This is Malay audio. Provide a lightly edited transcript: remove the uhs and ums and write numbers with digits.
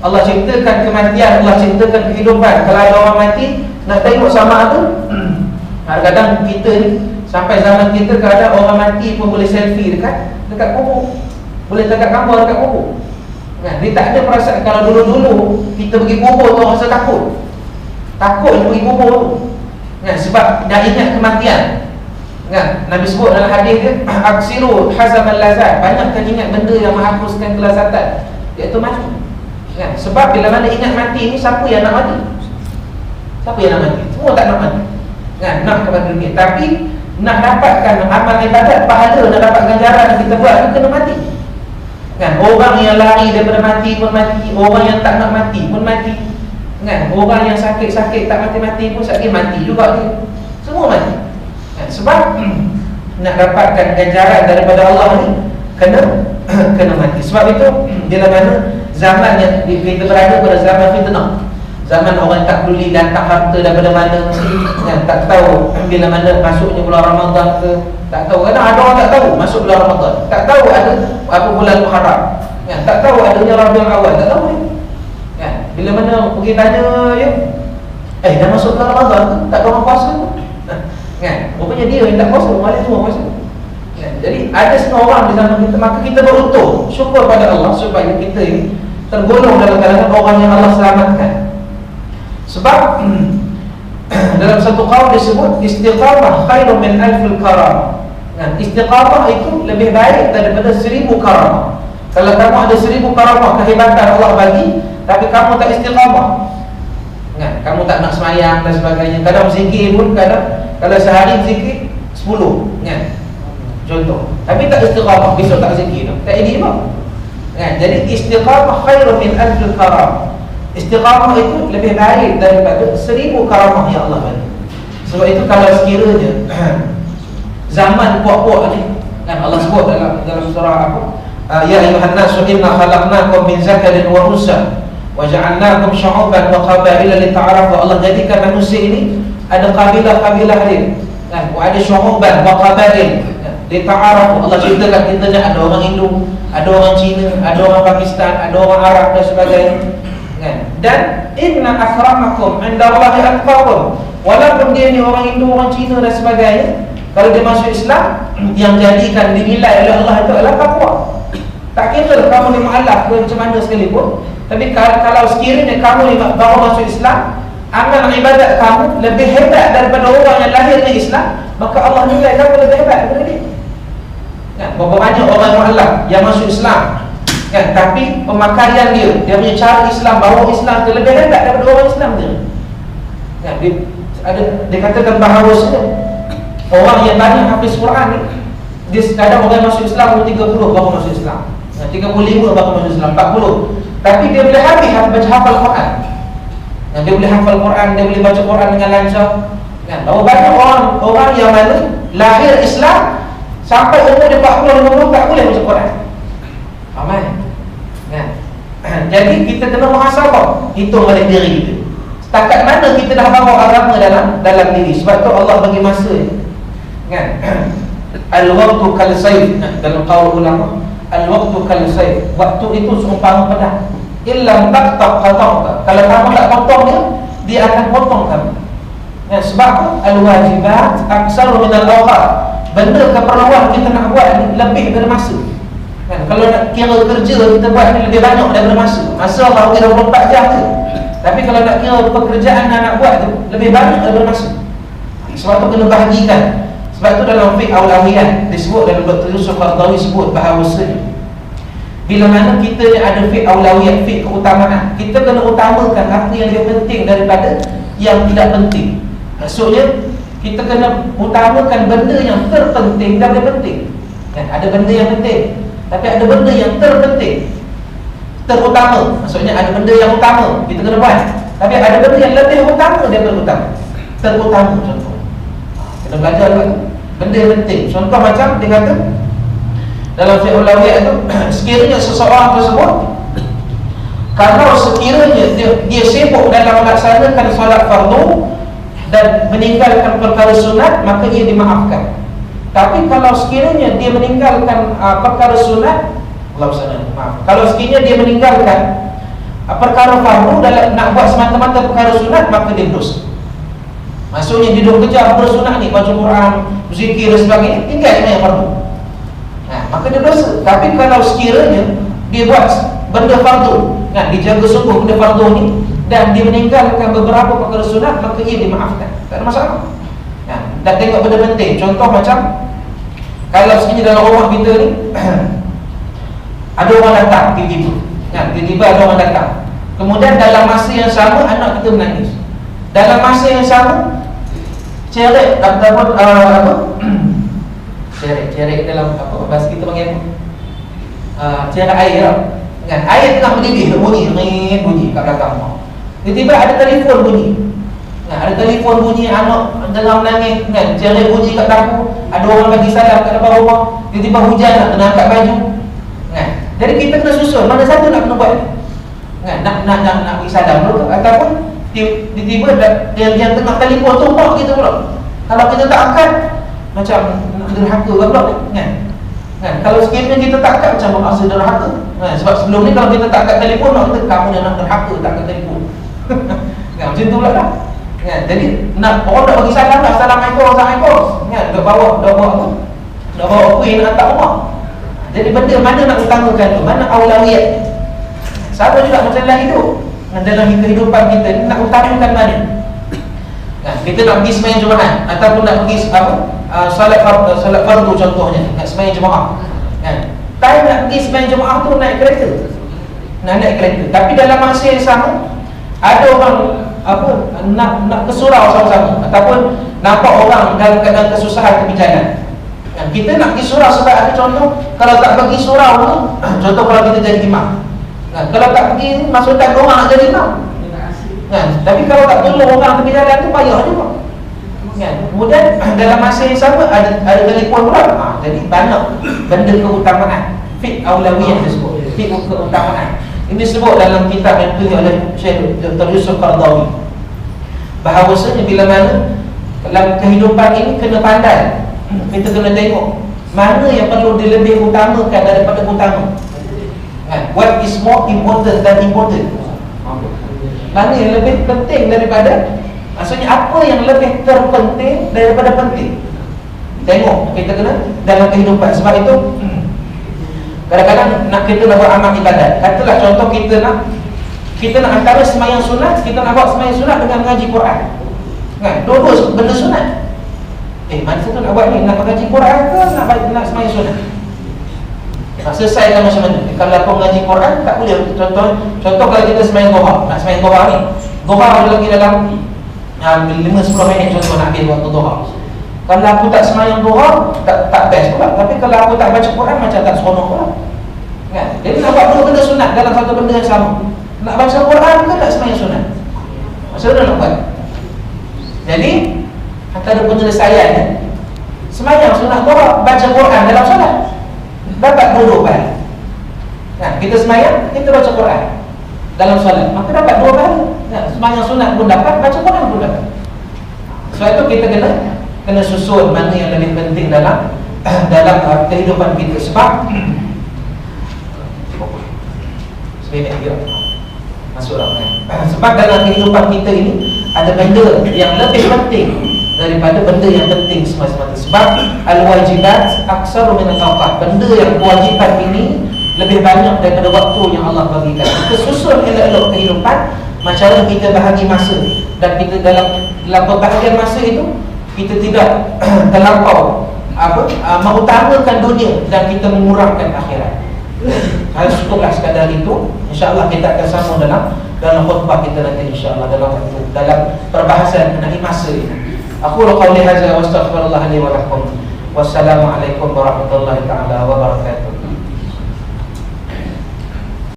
Allah ciptakan kematian, Allah ciptakan kehidupan. Kalau ada orang mati, nak tengok sama tu. Kadang-kadang kita ni, sampai zaman kita, kadang orang mati pun boleh selfie dekat kubur. Boleh dekat gambar dekat kubur. Kan? Dia tak ada perasaan. Kalau dulu-dulu kita pergi kubur tu rasa takut. Takut pergi kubur tu. Kan? Sebab dah ingat kematian. Kan? Nabi sebut dalam hadis dia, aksiru hazamal lazat. Banyakkan ingat benda yang menghapuskan kelazatan, iaitu mati. Kan? Sebab bila mana ingat mati ni, siapa yang nak mati? Siapa yang nak mati? Semua tak nak mati. Kan? Nak kepada dunia. Tapi nak dapatkan amal ibadat, pahala, nak dapat ganjaran yang kita buat, kita kena mati. Kan? Orang yang lari daripada mati pun mati. Orang yang tak nak mati pun mati. Kan? Orang yang sakit-sakit tak mati-mati pun sakit mati juga dia. Semua mati. Kan? Sebab nak dapatkan ganjaran daripada Allah ni, kena mati. Sebab itu bila mana zaman yang kita berada pada zaman fitnah, zaman orang tak peduli datang harta daripada mana, kan? Tak tahu bila mana masuknya bulan Ramadan ke, tak tahu. Kadang ada orang tak tahu masuk bulan Ramadan, tak tahu ada apa bulan Muharram, kan? Tak tahu adanya Rabiul Awal, tak tahu ni. Kan? Bila mana pergi tanya dia, dah masuk bulan Ramadan ke? Tak ada orang puasa ke? Kan? Rupanya dia yang tak puasa, orang lain semua puasa. Kan? Jadi ada setengah orang di zaman kita, maka kita beruntung, syukur pada Allah supaya kita ini tergolong dalam kalangan orang yang Allah selamatkan. Sebab dalam satu qaul disebut istiqamah khairun min alfil karamah. Kan? Istiqamah itu lebih baik daripada 1000 karamah. Kalau kamu ada 1000 karamah, kehebatan Allah bagi, tapi kamu tak istiqamah, kan? Kamu tak nak semayang dan sebagainya. Kadang zikir pun, kadang kalau sehari zikir 10, kan? Contoh. Tapi tak istiqamah, besok tak zikir, tak jadi apa? Kan? Jadi istiqamah khairun min alfil karamah. Istiqamah itu lebih baik daripada 1000 karamah yang Allah bagi. Sebab itu kalau sekiranya zaman puak-puak ni, kan Allah sebut dalam surah apa? Ya ayuhan nasu inna khalaqnakum min zakarin wa unsa wa ja'alnakum syu'uban wa qabaila lita'arafu. Allah jadikan manusia ini ada kabilah-kabilah dia, kan? Ada syu'uban wa qabail lita'arafu. Allah ciptakan kita ni ada orang Hindu, ada orang Cina, ada orang Pakistan, ada orang Arab dan sebagainya. Dan inna akramakum indallahi atqakum. Walaupun dia ni orang Hindu, orang Cina dan sebagainya, kalau dia masuk Islam, yang jadikan dinilai oleh Allah itu adalah takwa. Tak kira kamu ni mu'alaf ke macam mana sekalipun, tapi kalau sekiranya kamu ni baru masuk Islam, amal ibadat kamu lebih hebat daripada orang yang lahir di Islam, maka Allah nilai kamu lebih hebat daripada dia. Kan? Berapa banyak orang mu'alaf yang masuk Islam, kan? Tapi pemakaian dia punya cara Islam, bawa Islam tu lebih hebat daripada orang Islam dia. Kan? Dia katakan bahawasanya orang yang banyak hafiz Quran ni, dia kadang orang yang masuk Islam 30 baru masuk Islam, 35 baru masuk Islam, 40. Tapi dia boleh baca hafal Quran. Dia boleh hafal Quran, dia boleh baca Quran dengan lancar. Kan? Banyak orang yang mana lahir Islam sampai umur dia 40-50 tak boleh baca Quran. Ramai. Kan? Jadi kita kena muhasabah, hitung balik diri kita. Setakat mana kita dah bawa agama dalam diri. Sebab tu Allah bagi masa. Kan? Al-waqtu kal-sayf. Dalam qaul ulama, al-waqtu kal-sayf. Waktu itu seumpama pedang. Illam taqtab qata'ta. Kalau kamu tak potong dia akan potong kamu. Ya, sebab al-wajibat aksaru min al-awqat. Benda keperluan kita nak buat ni lebih dari masa. Kan? Kalau nak kira kerja kita buat ni lebih banyak daripada masa. Masa Allah bagi 24 jam je. Tapi kalau nak kira pekerjaan nak buat tu lebih banyak daripada masa. Sebab tu kena bahagikan. Sebab tu dalam fiqh aulawiyat disebut, dalam Dr. Yusuf Qaradawi sebut bahawasanya bila mana kita ni ada fiqh aulawiyat, fiqh keutamaan, kita kena utamakan apa yang lebih penting daripada yang tidak penting. Maksudnya kita kena utamakan benda yang terpenting dan lebih penting. Kan? Ada benda yang penting, tapi ada benda yang terpenting, terutama. Maksudnya ada benda yang utama kita kena buat, tapi ada benda yang lebih utama daripada utama. Terutama contoh. Kita belajar lagi benda yang penting. Contoh macam dia kata dalam fiqh ulawiyat tu, sekiranya seseorang tersebut, kalau sekiranya dia sibuk dalam melaksanakan solat fardu dan meninggalkan perkara sunat, maka ia dimaafkan. Tapi kalau sekiranya dia meninggalkan perkara sunat, kalau sekiranya dia meninggalkan perkara fardu dalam nak buat semata-mata perkara sunat, maka dia berdosa. Maksudnya dia duk kejar perkara sunat ni, baca Quran, zikir dan sebagainya, tinggal yang fardu. Maka dia berdosa. Tapi kalau sekiranya dia buat benda fardu, dijaga sungguh benda fardu ni, dan dia meninggalkan beberapa perkara sunat, maka ia dimaafkan, tak ada masalah. Dan tengok benda penting. Contoh macam kalau sekiranya dalam rumah kita ni ada orang datang tiba-tiba ada orang datang, kemudian dalam masa yang sama anak kita menangis, dalam masa yang sama cerek ataupun cerek dalam bahasa kita panggil cerek air air tengah mendidih, bunyi kat belakang rumah. Tiba-tiba ada telefon bunyi, anak tengah menangis, cerek bunyi kat dapur, ada orang bagi salam kat depan rumah, tiba-tiba hujan nak kena angkat baju. Jadi kita kena susun mana satu nak kena buat ni. Nak bagi salam dulu, ataupun tiba-tiba yang tengah telefon tu mak kita pula. Kalau kita tak angkat, macam nak derhaka ke pula kan? Kalau sekiranya kita tak angkat, macam rasa derhaka. Sebab sebelum ni kalau kita tak angkat telefon, mak kita, kamu yang nak derhaka tak angkat telefon. Macam tu pula lah. Jadi nak orang nak bagi salam lah, Assalamualaikum, dah bawa kuih nak hantar rumah. Jadi benda mana nak utamakan tu, mana aulawiyat. Sama juga macam dalam hidup, dalam kehidupan kita ni, nak utamakan mana. Kita nak pergi sembahyang Jumaat ataupun nak pergi solat fardu contohnya, nak sembahyang Jumaat. Time nak pergi sembahyang Jumaat tu naik kereta. Naik kereta. Tapi dalam masa yang sama ada orang nak ke surau sama-sama, ataupun nampak orang dalam keadaan kesusahan tepi jalan. Kita nak pergi surau sebab ada contoh, kalau tak pergi surau tu, contoh kalau kita jadi imam, kalau tak pergi maksudkan orang nak jadi imam. Tapi kalau tak tolong orang tepi jalan tu payah juga. Kemudian dalam masa yang sama ada telefon pula. Jadi banyak benda keutamaan, fiqh aulawiyah disebut, fiqh keutamaan. Ini disebut dalam kitab yang ditulis oleh Syekh Dr. Yusuf Qaradawi, bahawasanya bila mana dalam kehidupan ini kena pandai, kita kena tengok mana yang perlu dilebih utamakan daripada utama. What is more important than important? Mana yang lebih penting daripada, maksudnya apa yang lebih terpenting daripada penting. Tengok kita kena dalam kehidupan. Sebab itu kadang-kadang nak kita nak buat amal ibadat, katalah contoh kita nak antara sembahyang sunat, kita nak buat sembahyang sunat dengan mengaji Quran. Dua-dua benda sunat. Mana satu nak buat ni, nak mengaji Quran ke nak sembahyang sunat? Selesaikan macam mana? Kalau aku mengaji Quran tak boleh. Contoh kalau kita sembahyang Dhuhr, nak sembahyang Dhuhr ni, Dhuhr ada lagi dalam 5-10 minit contoh nak ambil waktu Dhuhr. Kalau aku tak sembahyang Dhuhr tak best pula. Tapi kalau aku tak baca Quran macam tak seronok pula. Jadi nak buat dua benda sunat dalam satu benda yang sama. Nak baca Quran ke nak sembahyang sunat? Macam mana nak buat? Jadi antara penyelesaian sembahyang sunat Dhuhr, baca Quran dalam solat, dapat dua pahala. Kita sembahyang, kita baca Quran dalam solat, maka dapat dua pahala. Sembahyang sunat pun dapat, baca Quran pun dapat. Sebab itu kita kena susun mana yang lebih penting dalam kehidupan kita. Sebab sebab dalam kehidupan kita ini ada benda yang lebih penting daripada benda yang penting semata-mata. Sebab al-wajibat aksaru min al-awqat, benda yang kewajipan ini lebih banyak daripada waktu yang Allah bagikan. Kita susun elok-elok kehidupan, macam mana kita bahagi masa, dan kita dalam pembahagian masa itu kita tidak terlampau mengutamakan dunia dan kita mengurangkan akhirat. Harus cukuplah sekadar itu. InsyaAllah kita akan sambung dalam khutbah kita nanti, insyaAllah dalam perbahasan mengenai masa ini. Aku qawli hadza wa astaghfirullah li wa lakum. Wassalamualaikum warahmatullahi taala wabarakatuh.